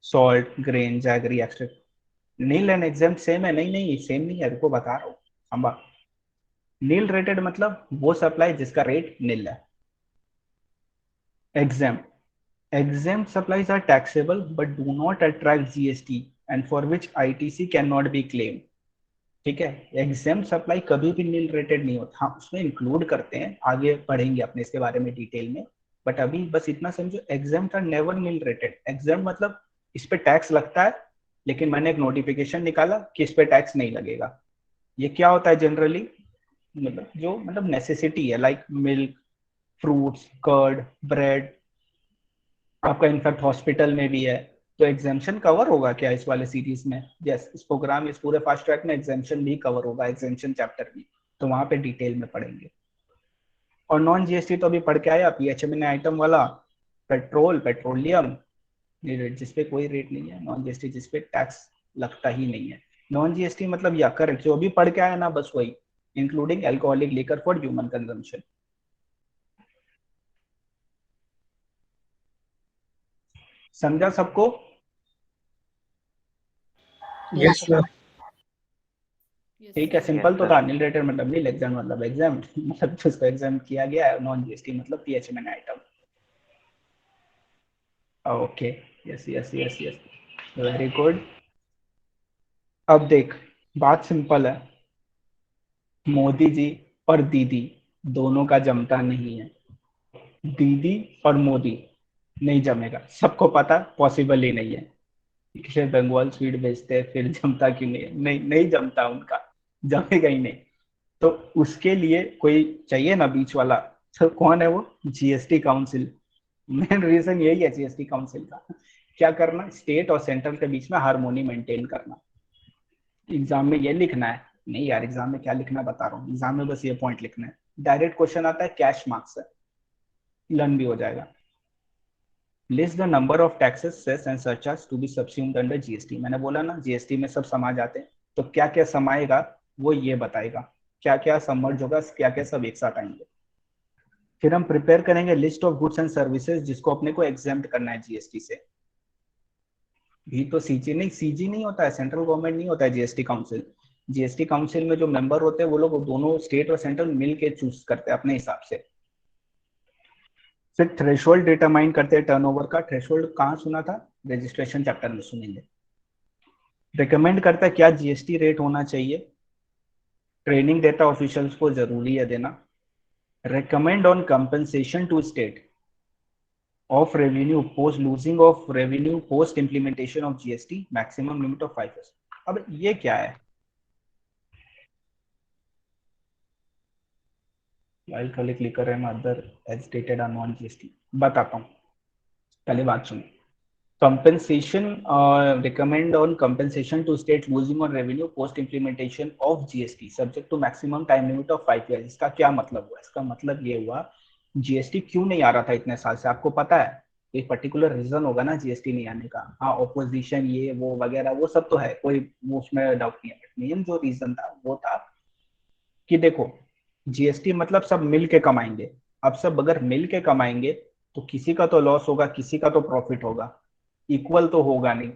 Salt, grain, jaggery, extract. Nil and exempt same है? नहीं नहीं सेम नहीं है, रुको बता रहा हूँ। अम्बा, नील रेटेड मतलब वो सप्लाई जिसका रेट नील है। Exempt, exempt supplies are taxable but do not attract GST and for which ITC cannot be claimed। ठीक है, exempt सप्लाई कभी भी नील रेटेड नहीं होता। हाँ, उसमें इंक्लूड करते हैं, आगे पढ़ेंगे अपने इसके बारे में डिटेल में, बट अभी बस इतना समझो, exempt are never nil rated. exempt मतलब इस पे टैक्स लगता है, लेकिन मैंने एक नोटिफिकेशन निकाला कि इस पे टैक्स नहीं लगेगा। ये क्या होता है जनरली? मतलब जो मतलब नेसेसिटी है, like milk, fruits, curd, bread. आपका इनफैक्ट हॉस्पिटल में भी है, तो एग्जेम्पशन कवर होगा क्या इस वाले सीरीज में? यस, इस प्रोग्राम, इस पूरे फास्ट ट्रैक में एग्जेम्पशन भी कवर होगा, एग्जेम्पशन चैप्टर भी, तो वहां पे डिटेल में पढ़ेंगे। और नॉन जीएसटी तो अभी पढ़ के आया, पीएचएमएन आइटम वाला। पेट्रोल, पेट्रोलियम, जिसपे कोई रेट नहीं है। नॉन जीएसटी जिसपे टैक्स लगता ही नहीं है। नॉन जीएसटी मतलब या करेक्ट जो अभी पढ़ के आया ना, बस वही, including alcoholic liquor for human consumption. समझा सबको? Yes sir. ठीक है, सिंपल तो था। नील रेटेड मतलब नील, एग्जाम मतलब एग्जाम मतलब जिसको एग्जाम किया गया है। नॉन जीएसटी मतलब PHMN item. Okay, yes yes yes yes, very good. अब देख, बात सिंपल है। मोदी जी और दीदी दोनों का जमता नहीं है। दीदी और मोदी नहीं जमेगा, सबको पता, पॉसिबल ही नहीं है। पिछले बंगाल स्वीट भेजते हैं, फिर जमता क्यों नहीं है? नहीं नहीं जमता उनका, जमेगा ही नहीं। तो उसके लिए कोई चाहिए ना बीच वाला। तो कौन है वो? GST council. मेन रीजन यही है जीएसटी काउंसिल का। क्या करना? स्टेट और सेंट्रल के बीच में हार्मोनी मेंटेन करना। एग्जाम में ये लिखना है? नहीं यार, एग्जाम में क्या लिखना बता रहा हूँ, एग्जाम में बस ये पॉइंट लिखना है। डायरेक्ट क्वेश्चन आता है, कैश मार्क्स है, लर्न भी हो जाएगा। List the number of taxes, cess and surcharge to be subsumed under GST. मैंने बोला ना जीएसटी में सब समा जाते हैं, तो क्या क्या समाएगा वो ये बताएगा, क्या क्या सबमर्ज होगा, क्या क्या सब एक साथ आएंगे। फिर हम प्रिपेयर करेंगे list of goods and services जिसको अपने को एग्जेम्प्ट करना है जीएसटी से। भी तो सीजी नहीं, सीजी नहीं होता है, सेंट्रल गवर्नमेंट नहीं होता है जीएसटी काउंसिल। जीएसटी काउंसिल में जो मेंबर होते हैं वो लोग दोनों स्टेट और सेंट्रल मिल के चूज करते हैं अपने हिसाब से। फिर थ्रेशोल्ड डिटरमाइन करते हैं टर्नओवर का। थ्रेशोल्ड कहाँ सुना था? रजिस्ट्रेशन चैप्टर में सुनेंगे। रिकमेंड करता है क्या जीएसटी रेट होना चाहिए। ट्रेनिंग देता ऑफिशियल्स को, जरूरी है देना। Recommend on compensation to state of revenue post losing of revenue post implementation of GST, maximum limit of 5%। अब ये क्या है? Alcoholic liquor and other as stated on non GST, बताता हूँ, पहले बात सुनो। compensation, recommend on compensation to state losing on revenue post implementation of GST subject to maximum time limit of 5 years। इसका क्या मतलब हुआ? इसका मतलब ये हुआ जीएसटी क्यों नहीं आ रहा था इतने साल से, आपको पता है? एक पर्टिकुलर रीजन होगा ना जीएसटी नहीं आने का। हाँ, ऑपोजिशन ये वो वगैरह वो सब तो है, कोई वो उसमें डाउट नहीं है, बट मेन जो रीजन था वो था कि देखो, जीएसटी मतलब सब मिल के कमाएंगे। अब सब अगर मिल के कमाएंगे तो किसी का तो लॉस होगा, किसी का तो प्रॉफिट होगा, इक्वल तो होगा नहीं।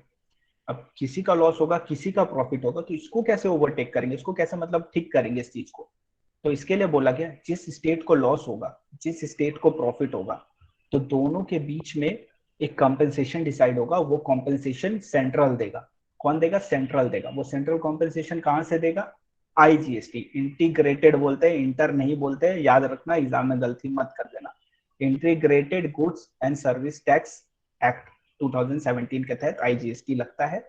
अब किसी का लॉस होगा, किसी का प्रॉफिट होगा, तो इसको कैसे ओवरटेक करेंगे, इसको कैसे मतलब ठीक करेंगे इस चीज को? तो इसके लिए बोला गया जिस स्टेट को लॉस होगा, जिस स्टेट को प्रॉफिट होगा, तो दोनों के बीच में एक कॉम्पेंसेशन डिसाइड होगा। वो कॉम्पेंसेशन सेंट्रल देगा। कौन देगा? सेंट्रल देगा। वो सेंट्रल कॉम्पेंसेशन कहां से देगा? आईजीएसटी, इंटीग्रेटेड बोलते हैं, इंटर नहीं बोलते हैं, याद रखना, एग्जाम में गलती मत कर देना। Integrated goods and service tax act 2017 के तहत आईजीएसटी लगता है।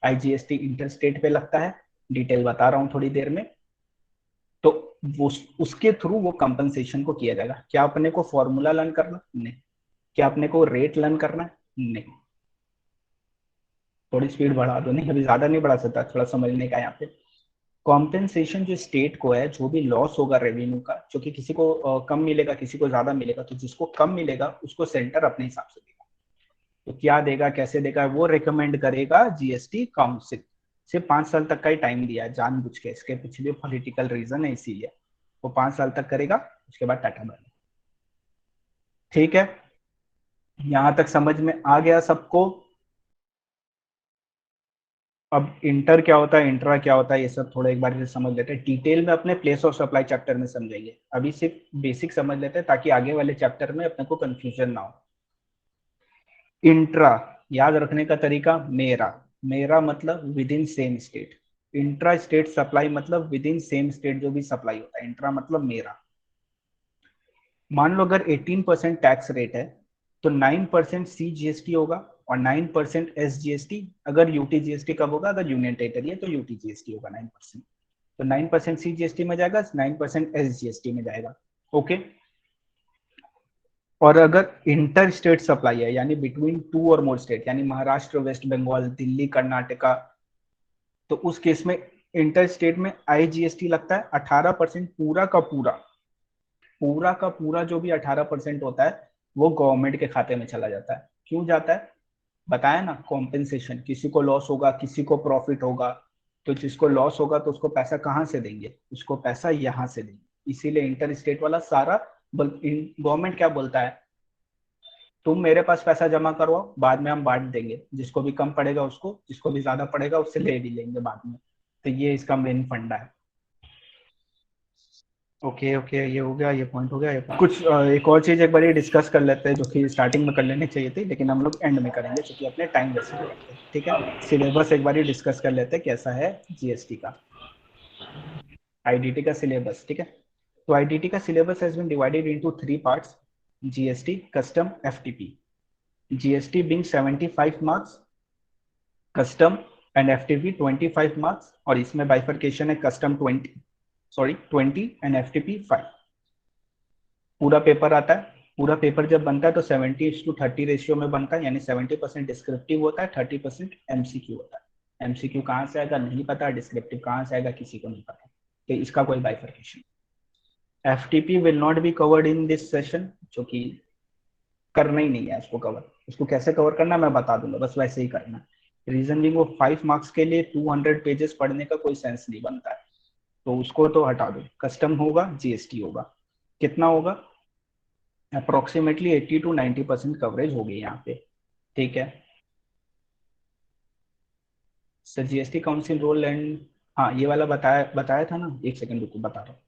आईजीएसटी इंटर स्टेट पे लगता है, डिटेल बता रहा हूं थोड़ी देर में। तो वो उसके थ्रू वो कंपनसेशन को किया जाएगा। क्या अपने को फॉर्मूला लर्न करना? नहीं। क्या अपने को रेट लर्न करना है? नहीं। थोड़ी स्पीड बढ़ा दो, नहीं अभी ज्यादा नहीं बढ़ा सकता, थोड़ा समझने का यहाँ पे। कॉम्पेंसेशन जो स्टेट को है, जो भी लॉस होगा रेवेन्यू का, जो कि किसी को कम मिलेगा, किसी को ज्यादा मिलेगा, तो जिसको कम मिलेगा उसको सेंटर अपने हिसाब से देगा। तो क्या देगा, कैसे देगा, वो रिकमेंड करेगा जीएसटी काउंसिल। सिर्फ 5 साल तक का ही टाइम दिया है जानबूझ के, इसके पीछे भी पॉलिटिकल रीजन है, इसीलिए वो 5 साल तक करेगा, उसके बाद टाटा बाय। ठीक है, यहां तक समझ में आ गया सबको? अब इंटर क्या होता है, इंट्रा क्या होता है, ये सब थोड़ा एक बार से समझ लेते हैं। डिटेल में अपने प्लेस ऑफ सप्लाई चैप्टर में समझेंगे, अभी सिर्फ बेसिक समझ लेते हैं ताकि आगे वाले चैप्टर में अपने को कंफ्यूजन ना हो। इंट्रा याद रखने का तरीका, मेरा मेरा मतलब with in same state. Intra state supply मतलब विद इन सेम स्टेट जो भी सप्लाई होता है। इंट्रा मतलब मेरा। मान लो अगर 18% टैक्स रेट है तो 9% सी जीएसटी होगा और 9% एस जीएसटी। अगर यूटी जीएसटी कब होगा? अगर यूनियन टेरिटरी है तो यूटी जीएसटी होगा 9%। तो 9% सी जीएसटी में जाएगा, 9% एस जीएसटी में जाएगा। ओके। और अगर इंटर स्टेट सप्लाई है, यानी बिटवीन टू और मोर स्टेट, यानी महाराष्ट्र, वेस्ट बंगाल, दिल्ली, कर्नाटका, तो उस केस में इंटर स्टेट में आईजीएसटी लगता है 18%। पूरा का पूरा, पूरा का पूरा जो भी 18% होता है वो गवर्नमेंट के खाते में चला जाता है। क्यों जाता है? बताया ना, कॉम्पेंसेशन। किसी को लॉस होगा, किसी को प्रॉफिट होगा, तो जिसको लॉस होगा तो उसको पैसा कहाँ से देंगे? उसको पैसा यहाँ से देंगे। इसीलिए इंटर स्टेट वाला सारा गवर्नमेंट क्या बोलता है, तुम मेरे पास पैसा जमा करवाओ, बाद में हम बांट देंगे, जिसको भी कम पड़ेगा उसको, जिसको भी ज्यादा पड़ेगा उससे ले भी लेंगे बाद में। तो ये इसका मेन फंडा है। ओके ओके, ये हो गया, ये पॉइंट हो गया। ये कुछ एक और चीज एक बार डिस्कस कर लेते हैं, जो कि स्टार्टिंग में कर लेनी चाहिए थी, लेकिन हम लोग एंड में करेंगे क्योंकि अपने टाइम वेस्ट नहीं करते। ठीक है, सिलेबस एक बार डिस्कस कर लेते हैं कैसा है जीएसटी का, आईडीटी का सिलेबस। ठीक है, तो आईडीटी का syllabus has been divided into 3 parts: GST, custom, FTP. GST being 75 marks, custom and FTP 25 marks, और इसमें बाइफर्केशन है, कस्टम 20 एंड एफटीपी 5। पूरा पेपर आता है। पूरा पेपर जब बनता है तो 70:30 रेशियो में बनता है, यानी 70% डिस्क्रिप्टिव होता है, 30% एमसीक्यू होता है। एमसीक्यू कहाँ से आएगा नहीं पता, डिस्क्रिप्टिव कहाँ से आएगा किसी को नहीं पता, तो इसका कोई bifurcation. FTP will not be covered in this session, जो कि करना ही नहीं है उसको कवर। उसको कैसे कवर करना मैं बता दूंगा, बस वैसे ही करना। रीजन भी वो 5 मार्क्स के लिए 200 पेजेस पढ़ने का कोई सेंस नहीं बनता है, तो उसको तो हटा दो। कस्टम होगा, जीएसटी होगा, कितना होगा? अप्रोक्सीमेटली 80 to 90% कवरेज होगी यहाँ पे। ठीक है sir, GST council role and, हाँ ये वाला बताया बताया था ना, एक सेकंड रुको बता रहा हूँ।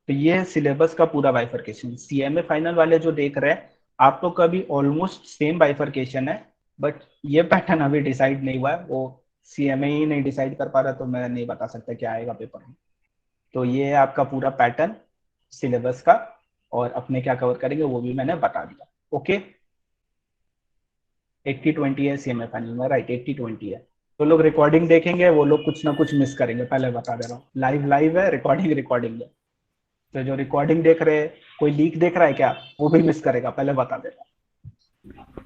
तो ये है सिलेबस का पूरा बाइफर्केशन। सीएमए फाइनल वाले जो देख रहे हैं, आप लोग का भी ऑलमोस्ट सेम बाइफर्केशन है, बट ये पैटर्न अभी डिसाइड नहीं हुआ है। वो सीएमए ही नहीं डिसाइड कर पा रहा, तो मैं नहीं बता सकता क्या आएगा पेपर में। तो ये है आपका पूरा पैटर्न सिलेबस का, और अपने क्या कवर करेंगे वो भी मैंने बता दिया। ओके, 80-20 है सीएमए फाइनल में, राइट, 80-20 है। तो लोग रिकॉर्डिंग देखेंगे, वो लोग कुछ ना कुछ मिस करेंगे, पहले बता दे रहा हूँ। लाइव लाइव है, रिकॉर्डिंग रिकॉर्डिंग है। तो जो रिकॉर्डिंग देख रहे हैं, कोई लीक देख रहा है क्या, वो भी मिस करेगा, पहले बता दे रहा हूँ।